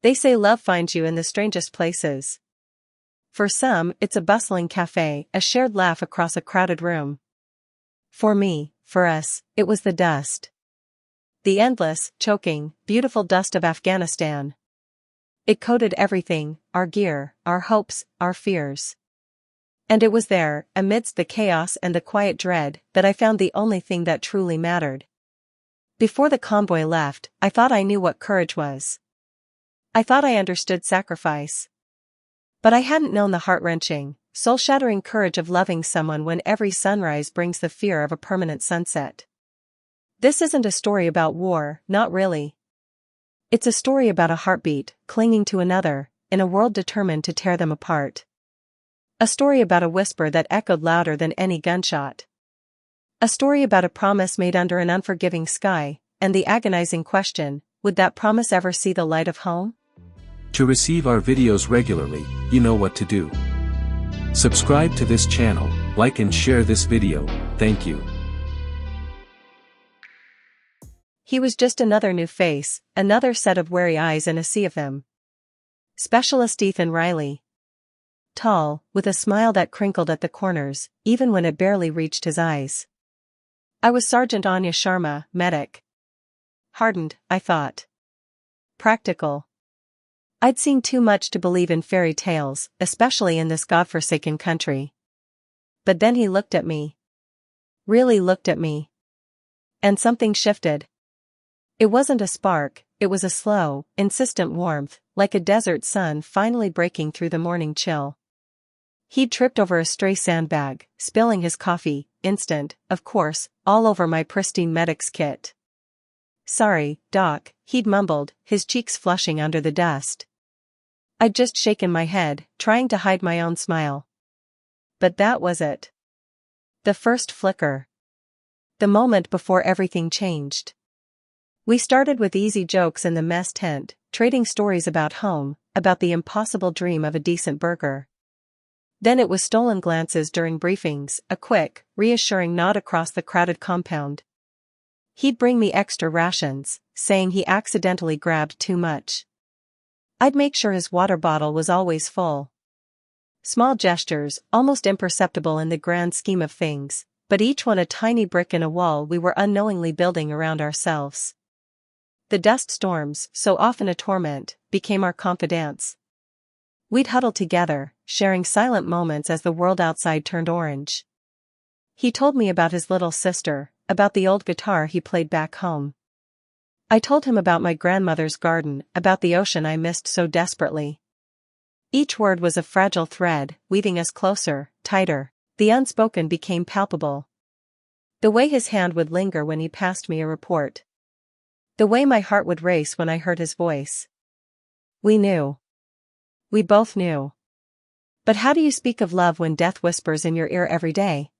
They say love finds you in the strangest places. For some, it's a bustling cafe, a shared laugh across a crowded room. For me, for us, it was the dust. The endless, choking, beautiful dust of Afghanistan. It coated everything, our gear, our hopes, our fears. And it was there, amidst the chaos and the quiet dread, that I found the only thing that truly mattered. Before the convoy left, I thought I knew what courage was. I thought I understood sacrifice. But I hadn't known the heart-wrenching, soul-shattering courage of loving someone when every sunrise brings the fear of a permanent sunset. This isn't a story about war, not really. It's a story about a heartbeat, clinging to another, in a world determined to tear them apart. A story about a whisper that echoed louder than any gunshot. A story about a promise made under an unforgiving sky, and the agonizing question, would that promise ever see the light of home? To receive our videos regularly, you know what to do. Subscribe to this channel, like and share this video, thank you. He was just another new face, another set of wary eyes in a sea of them. Specialist Ethan Riley. Tall, with a smile that crinkled at the corners, even when it barely reached his eyes. I was Sergeant Anya Sharma, medic. Hardened, I thought. Practical. I'd seen too much to believe in fairy tales, especially in this godforsaken country. But then he looked at me. Really looked at me. And something shifted. It wasn't a spark, it was a slow, insistent warmth, like a desert sun finally breaking through the morning chill. He'd tripped over a stray sandbag, spilling his coffee, instant, of course, all over my pristine medic's kit. Sorry, Doc, he'd mumbled, his cheeks flushing under the dust. I'd just shaken my head, trying to hide my own smile. But that was it. The first flicker. The moment before everything changed. We started with easy jokes in the mess tent, trading stories about home, about the impossible dream of a decent burger. Then it was stolen glances during briefings, a quick, reassuring nod across the crowded compound. He'd bring me extra rations, saying he accidentally grabbed too much. I'd make sure his water bottle was always full. Small gestures, almost imperceptible in the grand scheme of things, but each one a tiny brick in a wall we were unknowingly building around ourselves. The dust storms, so often a torment, became our confidants. We'd huddle together, sharing silent moments as the world outside turned orange. He told me about his little sister, about the old guitar he played back home. I told him about my grandmother's garden, about the ocean I missed so desperately. Each word was a fragile thread, weaving us closer, tighter. The unspoken became palpable. The way his hand would linger when he passed me a report. The way my heart would race when I heard his voice. We knew. We both knew. But how do you speak of love when death whispers in your ear every day?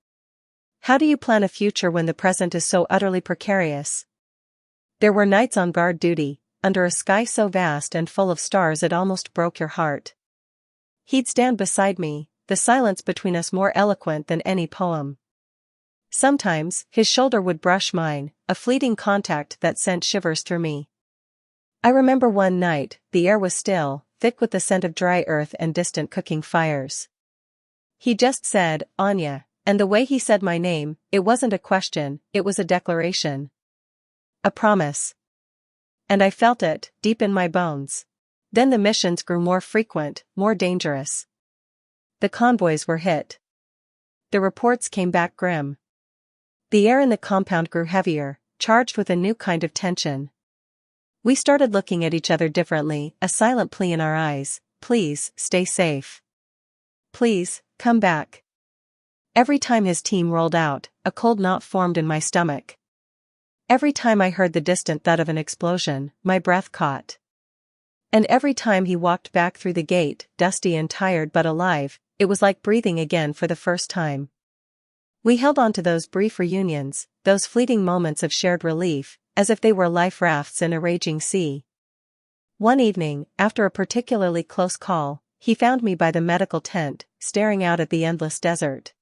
How do you plan a future when the present is so utterly precarious? There were nights on guard duty, under a sky so vast and full of stars it almost broke your heart. He'd stand beside me, the silence between us more eloquent than any poem. Sometimes, his shoulder would brush mine, a fleeting contact that sent shivers through me. I remember one night, the air was still, thick with the scent of dry earth and distant cooking fires. He just said, Anya, and the way he said my name, it wasn't a question, it was a declaration. A promise. And I felt it, deep in my bones. Then the missions grew more frequent, more dangerous. The convoys were hit. The reports came back grim. The air in the compound grew heavier, charged with a new kind of tension. We started looking at each other differently, a silent plea in our eyes, please, stay safe. Please, come back. Every time his team rolled out, a cold knot formed in my stomach. Every time I heard the distant thud of an explosion, my breath caught. And every time he walked back through the gate, dusty and tired but alive, it was like breathing again for the first time. We held on to those brief reunions, those fleeting moments of shared relief, as if they were life rafts in a raging sea. One evening, after a particularly close call, he found me by the medical tent, staring out at the endless desert.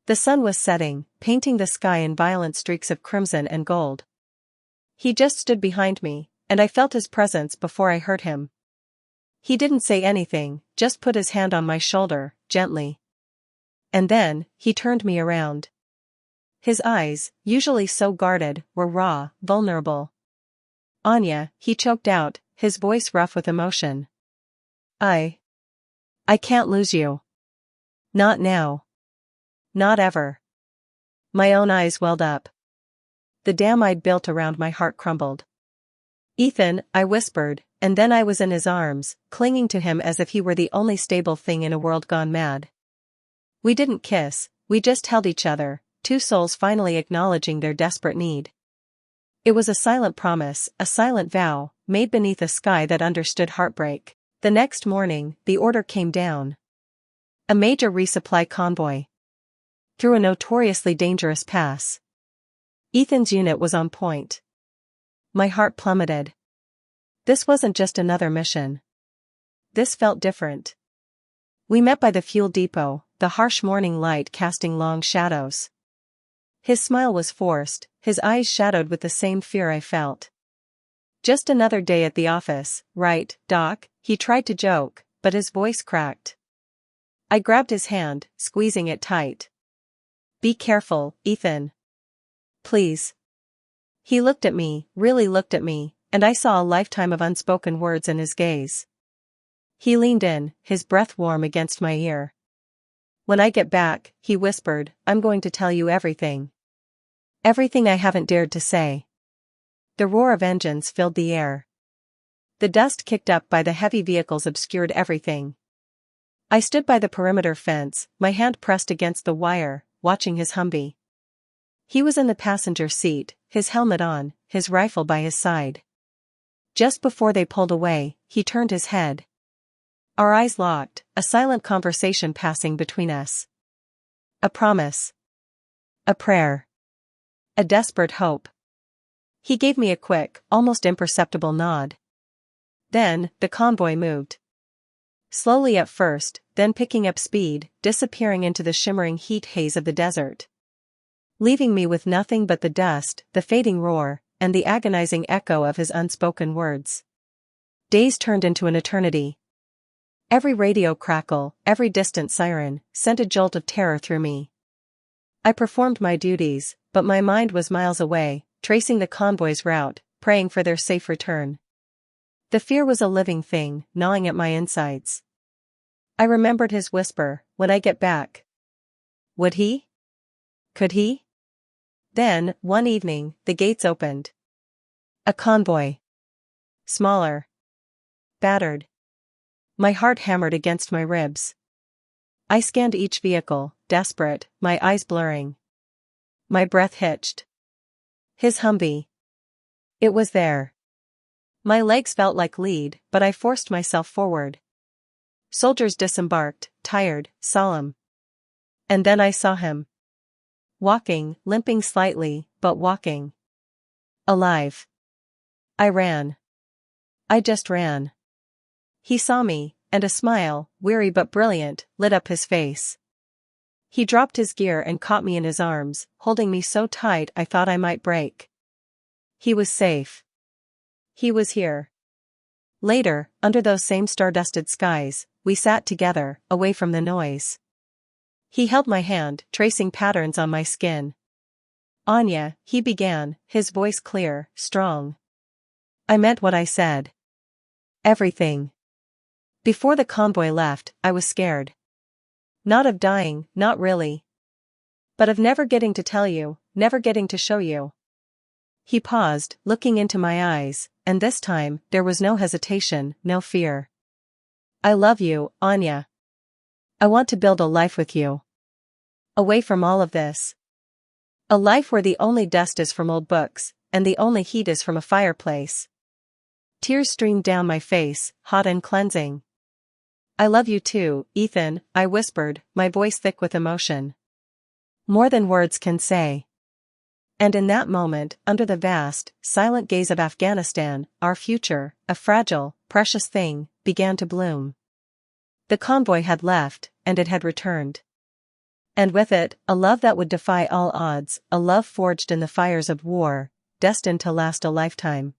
The sun was setting, painting the sky in violent streaks of crimson and gold. He just stood behind me, and I felt his presence before I heard him. He didn't say anything, just put his hand on my shoulder, gently. And then, he turned me around. His eyes, usually so guarded, were raw, vulnerable. "Anya," he choked out, his voice rough with emotion. I can't lose you. Not now. Not ever." My own eyes welled up. The dam I'd built around my heart crumbled. "Ethan," I whispered, and then I was in his arms, clinging to him as if he were the only stable thing in a world gone mad. We didn't kiss, we just held each other, two souls finally acknowledging their desperate need. It was a silent promise, a silent vow, made beneath a sky that understood heartbreak. The next morning, the order came down. A major resupply convoy. Through a notoriously dangerous pass. Ethan's unit was on point. My heart plummeted. This wasn't just another mission. This felt different. We met by the fuel depot, the harsh morning light casting long shadows. His smile was forced, his eyes shadowed with the same fear I felt. "Just another day at the office, right, Doc?" He tried to joke, but his voice cracked. I grabbed his hand, squeezing it tight. "Be careful, Ethan. Please." He looked at me, really looked at me, and I saw a lifetime of unspoken words in his gaze. He leaned in, his breath warm against my ear. "When I get back," he whispered, "I'm going to tell you everything. Everything I haven't dared to say." The roar of engines filled the air. The dust kicked up by the heavy vehicles obscured everything. I stood by the perimeter fence, my hand pressed against the wire, watching his Humvee. He was in the passenger seat, his helmet on, his rifle by his side. Just before they pulled away, he turned his head. Our eyes locked, a silent conversation passing between us. A promise. A prayer. A desperate hope. He gave me a quick, almost imperceptible nod. Then, the convoy moved. Slowly at first, then picking up speed, disappearing into the shimmering heat haze of the desert. Leaving me with nothing but the dust, the fading roar, and the agonizing echo of his unspoken words. Days turned into an eternity. Every radio crackle, every distant siren, sent a jolt of terror through me. I performed my duties, but my mind was miles away, tracing the convoy's route, praying for their safe return. The fear was a living thing, gnawing at my insides. I remembered his whisper, "When I get back." Would he? Could he? Then, one evening, the gates opened. A convoy. Smaller. Battered. My heart hammered against my ribs. I scanned each vehicle, desperate, my eyes blurring. My breath hitched. His Humvee. It was there. My legs felt like lead, but I forced myself forward. Soldiers disembarked, tired, solemn. And then I saw him. Walking, limping slightly, but walking. Alive. I ran. I just ran. He saw me, and a smile, weary but brilliant, lit up his face. He dropped his gear and caught me in his arms, holding me so tight I thought I might break. He was safe. He was here. Later, under those same star-dusted skies, we sat together, away from the noise. He held my hand, tracing patterns on my skin. "Anya," he began, his voice clear, strong. I meant what I said. Everything. Before the convoy left, I was scared. Not of dying, not really. But of never getting to tell you, never getting to show you. He paused, looking into my eyes, and this time, there was no hesitation, no fear. "I love you, Anya. I want to build a life with you. Away from all of this. A life where the only dust is from old books, and the only heat is from a fireplace." Tears streamed down my face, hot and cleansing. "I love you too, Ethan," I whispered, my voice thick with emotion. More than words can say. And in that moment, under the vast, silent gaze of Afghanistan, our future, a fragile, precious thing, began to bloom. The convoy had left, and it had returned. And with it, a love that would defy all odds, a love forged in the fires of war, destined to last a lifetime.